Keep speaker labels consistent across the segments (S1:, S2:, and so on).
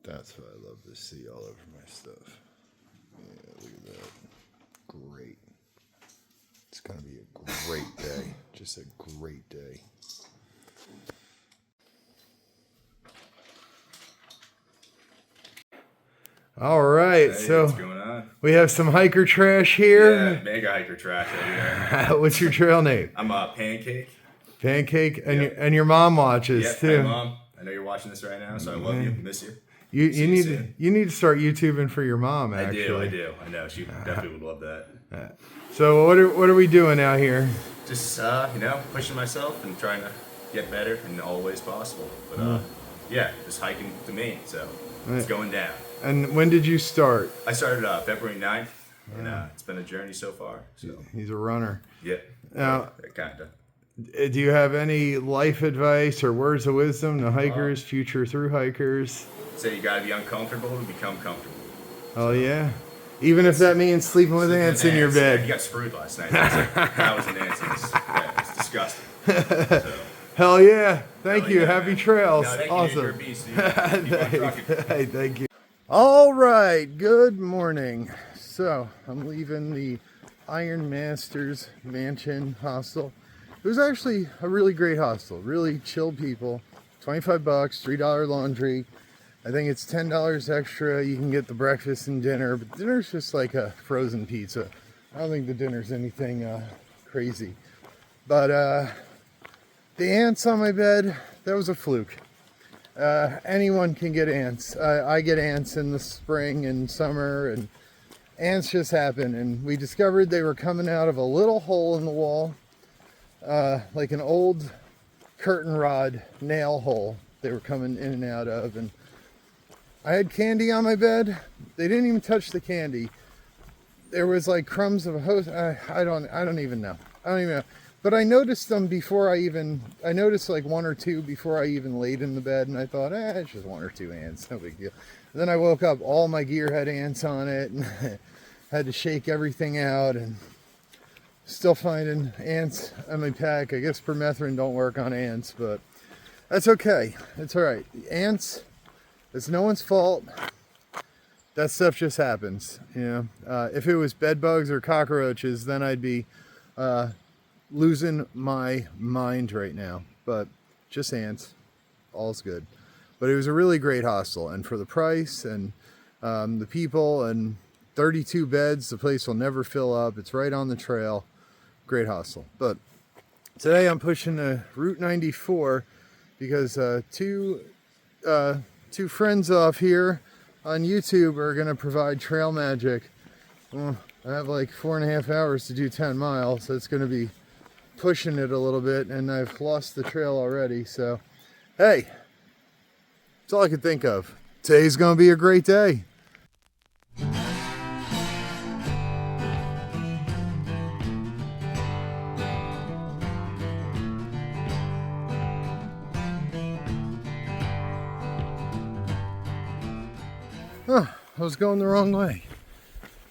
S1: That's what I love to see all over my stuff. Yeah, look at that. Great. It's going to be a great day. Just a great day. All right,
S2: hey,
S1: so
S2: what's going on?
S1: We have some hiker trash here.
S2: Yeah, mega hiker trash over here.
S1: What's your trail name?
S2: I'm Pancake.
S1: Pancake, and
S2: Yep.
S1: your mom watches
S2: Yep,
S1: too.
S2: Hey, Mom. I know you're watching this right now, so I love you. Miss you.
S1: You need to start YouTubing for your mom. Actually,
S2: I do. I know she definitely would love that.
S1: So what are we doing out here?
S2: Just pushing myself and trying to get better in all ways possible. But yeah, just hiking to Maine, so it's going down.
S1: And when did you start?
S2: I started February 9th, and it's been a journey so far. So
S1: He's a runner.
S2: yeah,
S1: Now,
S2: kinda.
S1: do you have any life advice or words of wisdom to hikers, future through hikers?
S2: Say you gotta be uncomfortable to become comfortable.
S1: Oh yeah, even if that means sleeping with ants in your bed.
S2: Yeah, you got screwed last night. That was an ant. It's disgusting. So.
S1: Hell yeah! Thank you.
S2: Yeah,
S1: Happy
S2: man.
S1: trails.
S2: No, thank
S1: awesome.
S2: You, you're a beast, dude.
S1: Hey, thank you. All right. Good morning. So I'm leaving the Ironmasters mansion hostel. It was actually a really great hostel. Really chill people. $25, $3 laundry. I think it's $10 extra. You can get the breakfast and dinner, but dinner's just like a frozen pizza. I don't think the dinner's anything crazy. But the ants on my bed, that was a fluke. Anyone can get ants. I get ants in the spring and summer, and ants just happen. And we discovered they were coming out of a little hole in the wall, like an old curtain rod nail hole they were coming in and out of. And I had candy on my bed. They didn't even touch the candy. There was like crumbs of a host. I don't even know. But I noticed them before I noticed like one or two before I even laid in the bed, and I thought, it's just one or two ants, no big deal. And then I woke up, all my gear had ants on it, and had to shake everything out, and still finding ants on my pack. I guess permethrin don't work on ants, but that's okay. It's all right. Ants, it's no one's fault. That stuff just happens, you know. If it was bed bugs or cockroaches, then I'd be losing my mind right now. But just ants, all's good. But it was a really great hostel, and for the price and the people and 32 beds, the place will never fill up. It's right on the trail. Great hostel. But today I'm pushing Route 94 because two friends off here on YouTube are going to provide trail magic. Well, I have like 4.5 hours to do 10 miles, so it's going to be pushing it a little bit, and I've lost the trail already. So, hey, that's all I could think of. Today's going to be a great day. I was going the wrong way.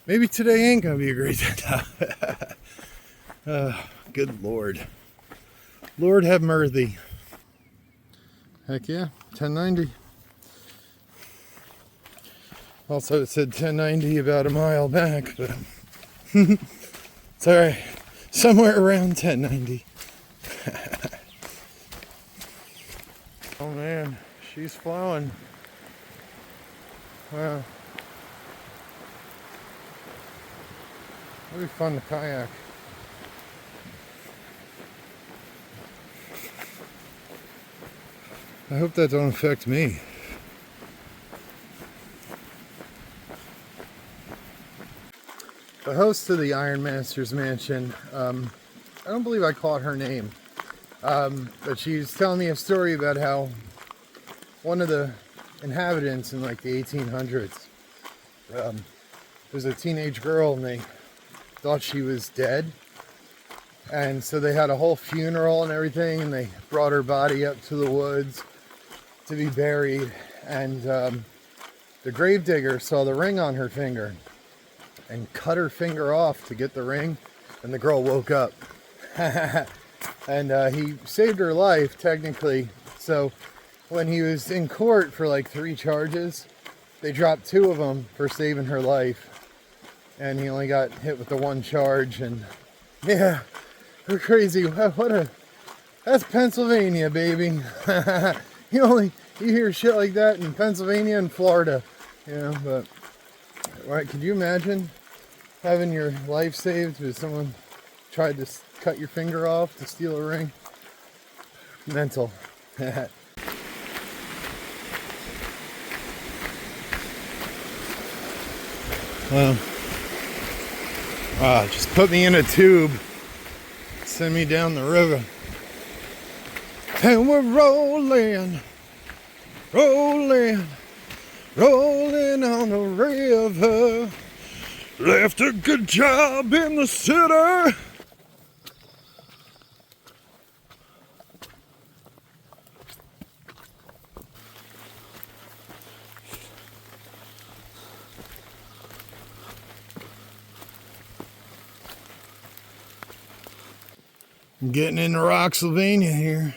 S1: Maybe today ain't gonna be a great day. Good Lord. Lord have mercy. Heck yeah, 1090. Also it said 1090 about a mile back, but it's alright. Somewhere around 1090. Oh man, she's flowing. Wow. It'll be fun to kayak. I hope that don't affect me. The host of the Ironmasters mansion, I don't believe I caught her name, but she's telling me a story about how one of the inhabitants in like the 1800s, was a teenage girl, and they thought she was dead, and so they had a whole funeral and everything, and they brought her body up to the woods to be buried, and the gravedigger saw the ring on her finger and cut her finger off to get the ring, and the girl woke up. And he saved her life technically. So when he was in court for like 3 charges, they dropped 2 of them for saving her life, and he only got hit with the 1 charge. And yeah, they're crazy. That's Pennsylvania, baby. You hear shit like that in Pennsylvania and Florida, but right, could you imagine having your life saved because someone tried to cut your finger off to steal a ring? Mental. Well, just put me in a tube, send me down the river, and we're rolling on the river. Left a good job in the city. I'm getting into Rocksylvania here.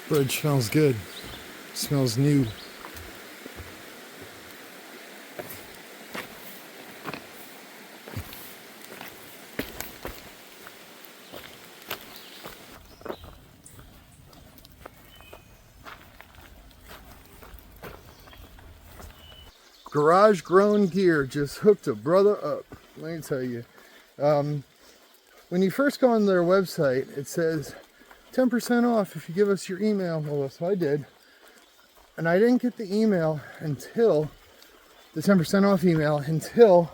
S1: Bread smells good. Smells new. Garage Grown Gear just hooked a brother up. Let me tell you. When you first go on their website, it says 10% off if you give us your email. Well, so I did. And I didn't get the email until the 10% off email until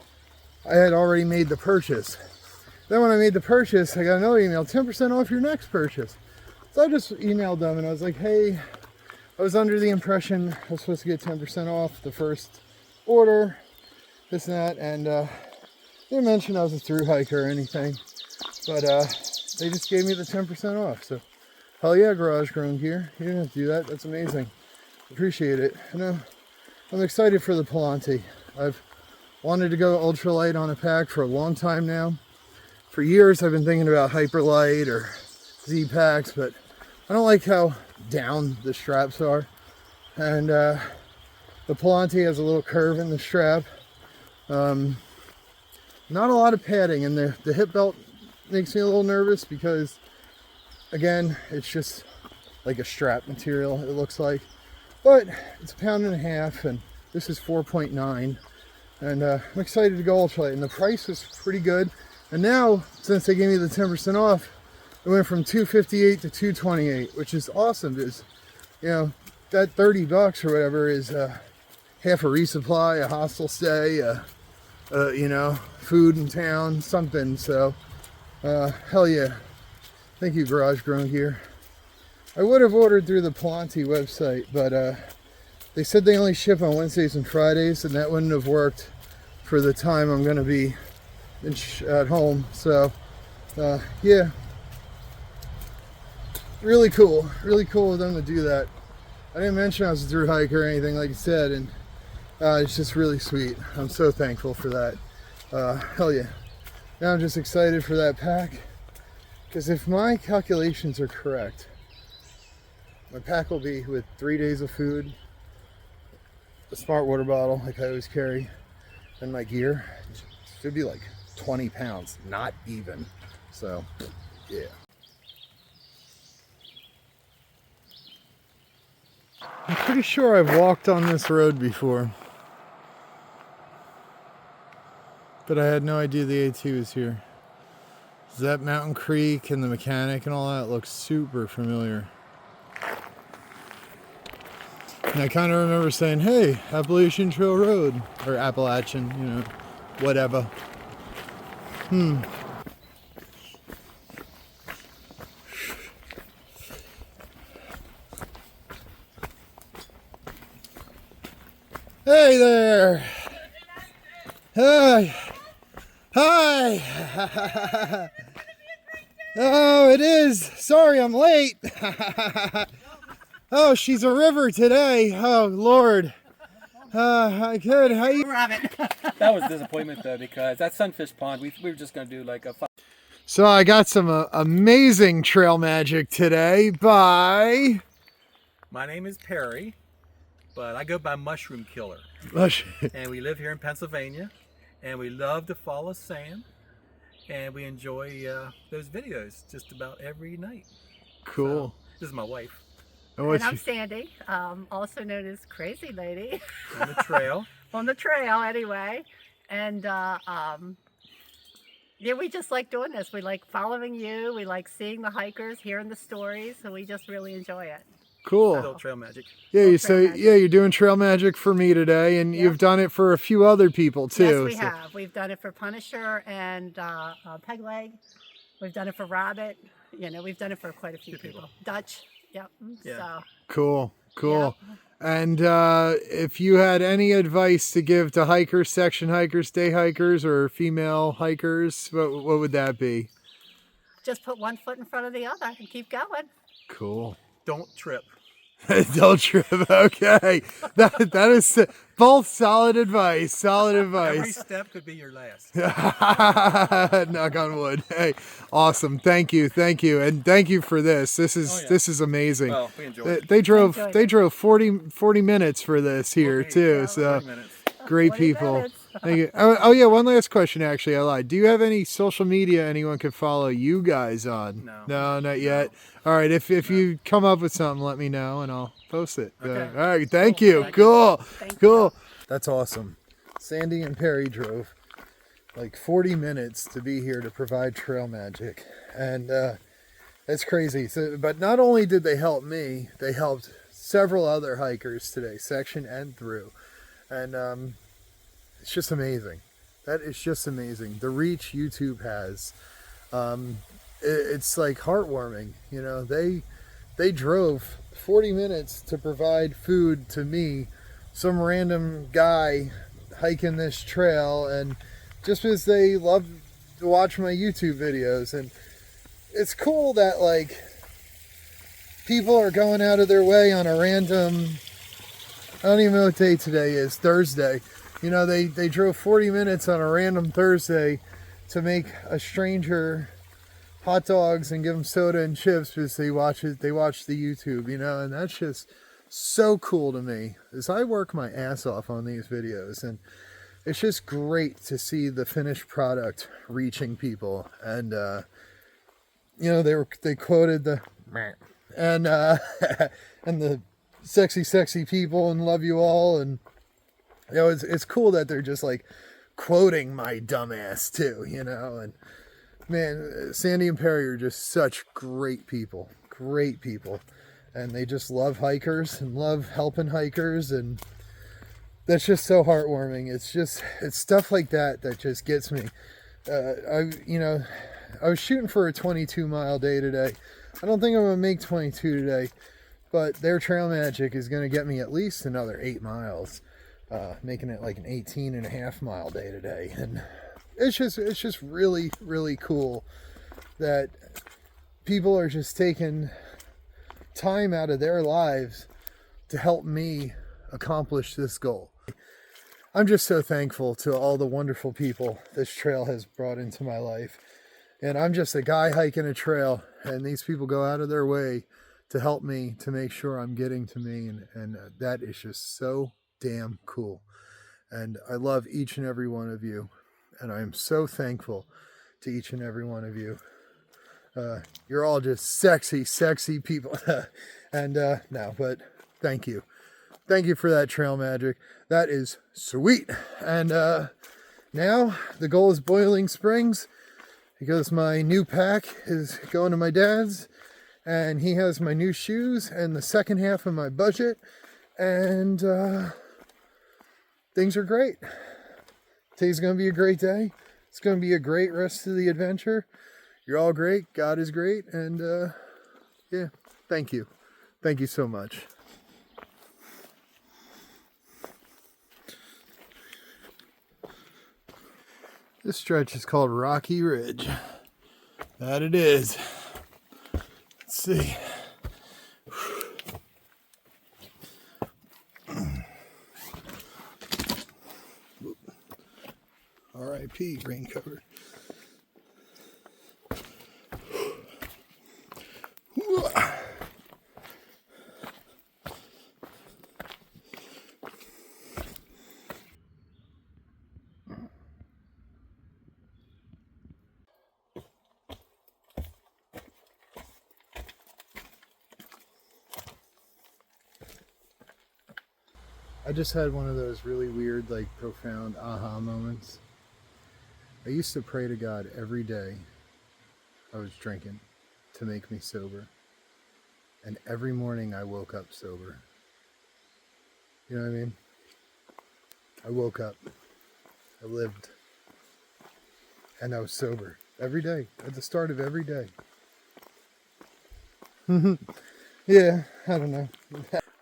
S1: I had already made the purchase. Then when I made the purchase, I got another email, 10% off your next purchase. So I just emailed them and I was like, hey, I was under the impression I was supposed to get 10% off the first order, this and that, and they didn't mention I was a thru hiker or anything, but they just gave me the 10% off. So hell yeah, Garage Grown Gear. You didn't have to do that. That's amazing. Appreciate it. And I'm excited for the Palante. I've wanted to go ultralight on a pack for a long time now. For years I've been thinking about Hyperlight or Z packs, but I don't like how down the straps are. And the Palante has a little curve in the strap. Not a lot of padding, and the hip belt makes me a little nervous because, again, it's just like a strap material, it looks like. But it's 1.5 pounds, and this is 4.9. And I'm excited to go ultralight, and the price is pretty good. And now, since they gave me the 10% off, it went from $258 to $228, which is awesome because, you know, that $30 or whatever is half a resupply, a hostel stay, you know, food in town, something. So, hell yeah. Thank you, Garage Grown Gear. I would have ordered through the Palante website, but they said they only ship on Wednesdays and Fridays, and that wouldn't have worked for the time I'm going to be at home. So, yeah. Really cool of them to do that. I didn't mention I was a thru hiker or anything, like you said, and it's just really sweet. I'm so thankful for that. Hell yeah. Now I'm just excited for that pack, because if my calculations are correct, my pack will be with 3 days of food, a smart water bottle like I always carry, and my gear. It should be like 20 pounds, not even. So, yeah. I'm pretty sure I've walked on this road before, but I had no idea the AT was here. That Mountain Creek and the mechanic and all that looks super familiar. And I kind of remember saying, hey, Appalachian Trail Road, or Appalachian, you know, whatever. Hey there! Hi! Hi! Oh, it is! Sorry I'm late! Oh, she's a river today. Oh, Lord. Good. How you?
S3: That was a disappointment though, because that Sunfish Pond, we were just gonna do like a.
S1: So I got some amazing trail magic today by.
S3: My name is Perry, but I go by Mushroom Killer, and we live here in Pennsylvania, and we love to follow Sam, and we enjoy those videos just about every night.
S1: Cool.
S3: So, this is my wife.
S4: And I'm Sandy, also known as Crazy Lady.
S3: On the trail.
S4: On the trail, anyway. And yeah, we just like doing this. We like following you. We like seeing the hikers, hearing the stories. So we just really enjoy it.
S1: Cool.
S3: Little trail magic.
S1: Yeah, you're doing trail magic for me today, and you've done it for a few other people too.
S4: Yes, we have. We've done it for Punisher and Peg Leg. We've done it for Rabbit. You know, we've done it for quite a few people. Dutch. Yep.
S3: Yeah.
S4: So.
S1: Cool.
S4: Yep.
S1: And if you had any advice to give to hikers, section hikers, day hikers, or female hikers, what would that be?
S4: Just put one foot in front of the other and keep going.
S1: Cool.
S3: Don't trip.
S1: Don't trip. Okay. That is both solid advice. Solid advice.
S3: Every step could be your last.
S1: Knock on wood. Hey, awesome. Thank you. And thank you for this. This is amazing.
S3: Well, we enjoyed it.
S1: They drove 40 minutes for this here too. So
S3: 40 minutes.
S1: great
S4: 40
S1: people.
S4: minutes.
S1: Thank you. Oh yeah, one last question actually. I lied. Do you have any social media anyone could follow you guys on? No, not yet. All right, if you come up with something, let me know and I'll post it.
S3: Okay.
S1: All right, thank you. Cool. That's awesome. Sandy and Perry drove like 40 minutes to be here to provide trail magic, and it's crazy. So, but not only did they help me, they helped several other hikers today, section and through, and it's just amazing. That is just amazing. The reach YouTube has, it's like heartwarming. You know, they drove 40 minutes to provide food to me, some random guy hiking this trail, and just because they love to watch my YouTube videos. And it's cool that like people are going out of their way on a random, I don't even know what day today is, Thursday. You know, they drove 40 minutes on a random Thursday to make a stranger hot dogs and give them soda and chips because they watch the YouTube, you know, and that's just so cool to me. As I work my ass off on these videos, and it's just great to see the finished product reaching people. And you know, they quoted the and and the sexy people and love you all, and you know, it's cool that they're just like quoting my dumbass too, you know. And man, Sandy and Perry are just such great people, and they just love hikers and love helping hikers, and that's just so heartwarming. It's stuff like that just gets me. I was shooting for a 22-mile day today. I don't think I'm gonna make 22 today, but their trail magic is gonna get me at least another 8 miles. Making it like an 18.5-mile day today. And it's just really, really cool that people are just taking time out of their lives to help me accomplish this goal. I'm just so thankful to all the wonderful people this trail has brought into my life. And I'm just a guy hiking a trail, and these people go out of their way to help me, to make sure I'm getting to me. And that is just so damn cool. And I love each and every one of you, and I am so thankful to each and every one of you. You're all just sexy, sexy people. And no, but thank you. Thank you for that trail magic. That is sweet. And now the goal is Boiling Springs because my new pack is going to my dad's and he has my new shoes and the second half of my budget. And things are great. Today's going to be a great day. It's going to be a great rest of the adventure. You're all great. God is great. And yeah, thank you. Thank you so much. This stretch is called Rocky Ridge. That it is. Let's see. R.I.P. rain cover. I just had one of those really weird, like profound aha moments. I used to pray to God every day I was drinking to make me sober. And every morning I woke up sober. You know what I mean? I woke up. I lived. And I was sober every day, at the start of every day. Yeah, I don't know.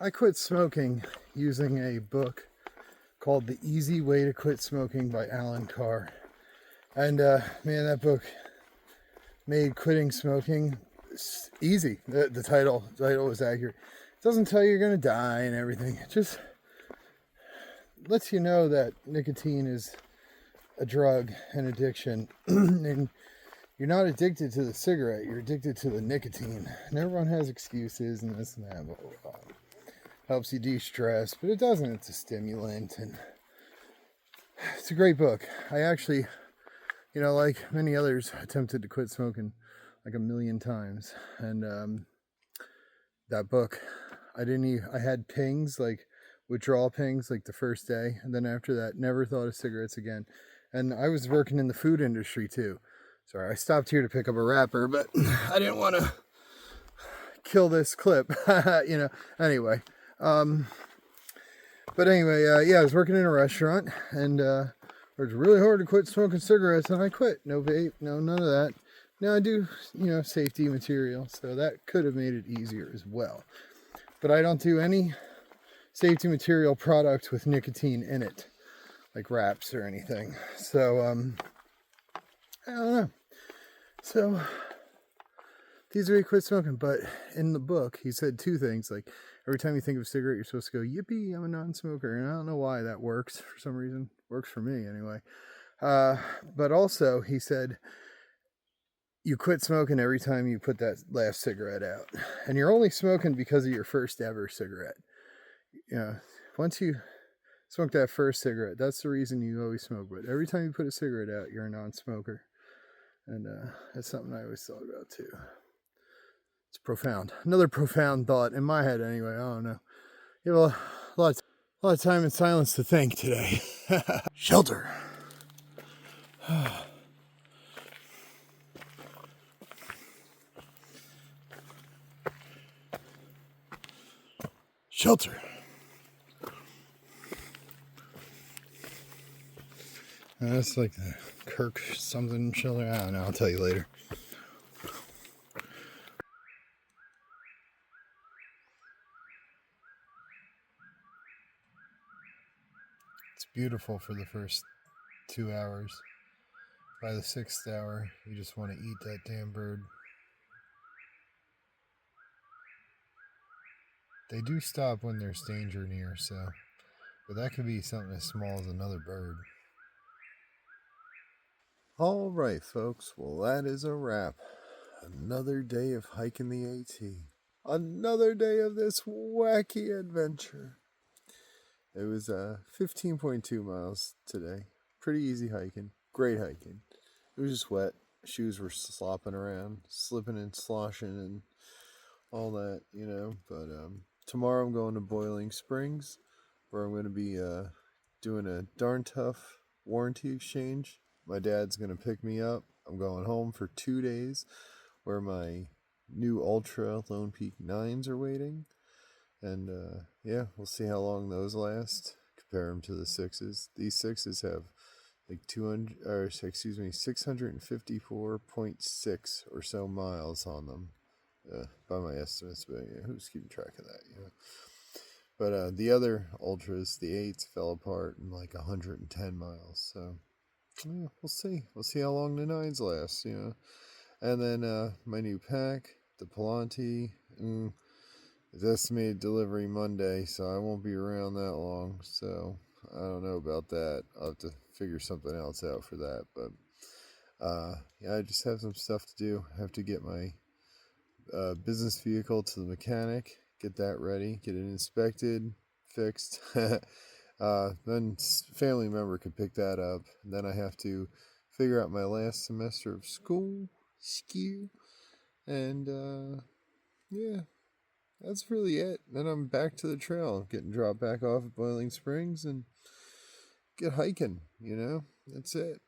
S1: I quit smoking using a book called The Easy Way to Quit Smoking by Alan Carr. And man, that book made quitting smoking easy. The title was accurate. It doesn't tell you you're going to die and everything. It just lets you know that nicotine is a drug, an addiction. And you're not addicted to the cigarette, you're addicted to the nicotine. And everyone has excuses and this and that. Blah, blah, blah. Helps you de-stress, but it doesn't. It's a stimulant, and it's a great book. I actually, you know, like many others, attempted to quit smoking like a million times. And that book, I had pings, like withdrawal pings, like the first day. And then after that, never thought of cigarettes again. And I was working in the food industry too. Sorry, I stopped here to pick up a wrapper, but I didn't want to kill this clip, you know, anyway. But anyway, yeah, I was working in a restaurant and it was really hard to quit smoking cigarettes, and I quit. No vape, no, none of that. Now I do, you know, safety material, so that could have made it easier as well. But I don't do any safety material product with nicotine in it, like wraps or anything. So, I don't know. So, these are he quit smoking, but in the book, he said two things, like, every time you think of a cigarette, you're supposed to go, yippee, I'm a non-smoker. And I don't know why that works for some reason. Works for me anyway. But also, he said, you quit smoking every time you put that last cigarette out. And you're only smoking because of your first ever cigarette. You know, once you smoke that first cigarette, that's the reason you always smoke. But every time you put a cigarette out, you're a non-smoker. And that's something I always thought about too. It's profound. Another profound thought in my head anyway. I don't know. You have a lot of time in silence to think today. Shelter. Shelter. That's like the Kirk something shelter. I don't know. I'll tell you later. It's beautiful for the first 2 hours. By the 6th hour, you just want to eat that damn bird. They do stop when there's danger near, so, but that could be something as small as another bird. All right, folks. Well, that is a wrap. Another day of hiking the AT. Another day of this wacky adventure. It was 15.2 miles today. Pretty easy hiking. Great hiking. It was just wet. shoes were slopping around, slipping and sloshing and all that, you know. But tomorrow I'm going to Boiling Springs, where I'm going to be doing a darn tough warranty exchange. My dad's going to pick me up. I'm going home for 2 days, where my new Ultra Lone Peak 9s are waiting. And yeah, we'll see how long those last. Compare them to the 6s. These 6s have like 654.6 or so miles on them, by my estimates. But yeah, who's keeping track of that? You know. But the other Ultras, the 8s, fell apart in like 110 miles. So yeah, we'll see. We'll see how long the 9s last. You know. And then my new pack, the Palante. It's estimated delivery Monday, so I won't be around that long. So I don't know about that. I'll have to figure something else out for that. But yeah, I just have some stuff to do. I have to get my business vehicle to the mechanic, get that ready, get it inspected, fixed. Then family member could pick that up. And then I have to figure out my last semester of school, and yeah. That's really it. Then I'm back to the trail, getting dropped back off at Boiling Springs and get hiking, you know? That's it.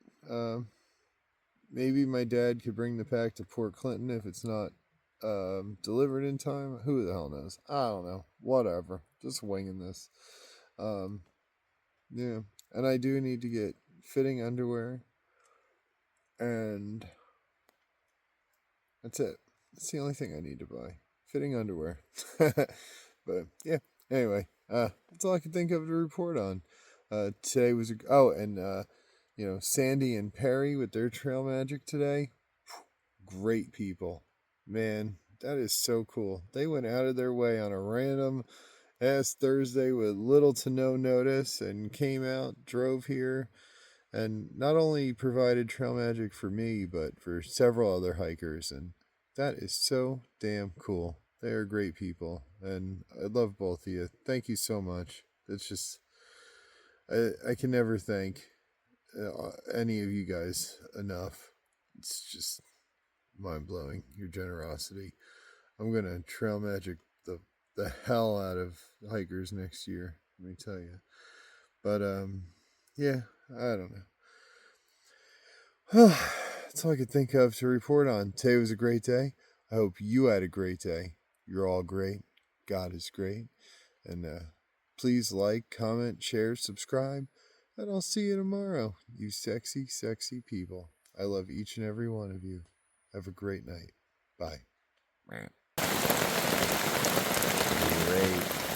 S1: Maybe my dad could bring the pack to Port Clinton if it's not delivered in time. Who the hell knows? I don't know. Whatever. Just winging this. Yeah. And I do need to get fitting underwear. And that's it. That's the only thing I need to buy. Fitting underwear. But yeah, anyway, that's all I can think of to report on. Today was you know, Sandy and Perry with their trail magic today. Great people, man. That is so cool. They went out of their way on a random ass Thursday with little to no notice and came out, drove here, and not only provided trail magic for me, but for several other hikers. And that is so damn cool. They are great people, and I love both of you. Thank you so much. It's just, I can never thank any of you guys enough. It's just mind-blowing, your generosity. I'm going to trail magic the hell out of hikers next year, let me tell you. But, yeah, I don't know. That's all I could think of to report on. Today was a great day. I hope you had a great day. You're all great. God is great. And please like, comment, share, subscribe. And I'll see you tomorrow, you sexy, sexy people. I love each and every one of you. Have a great night. Bye. Great.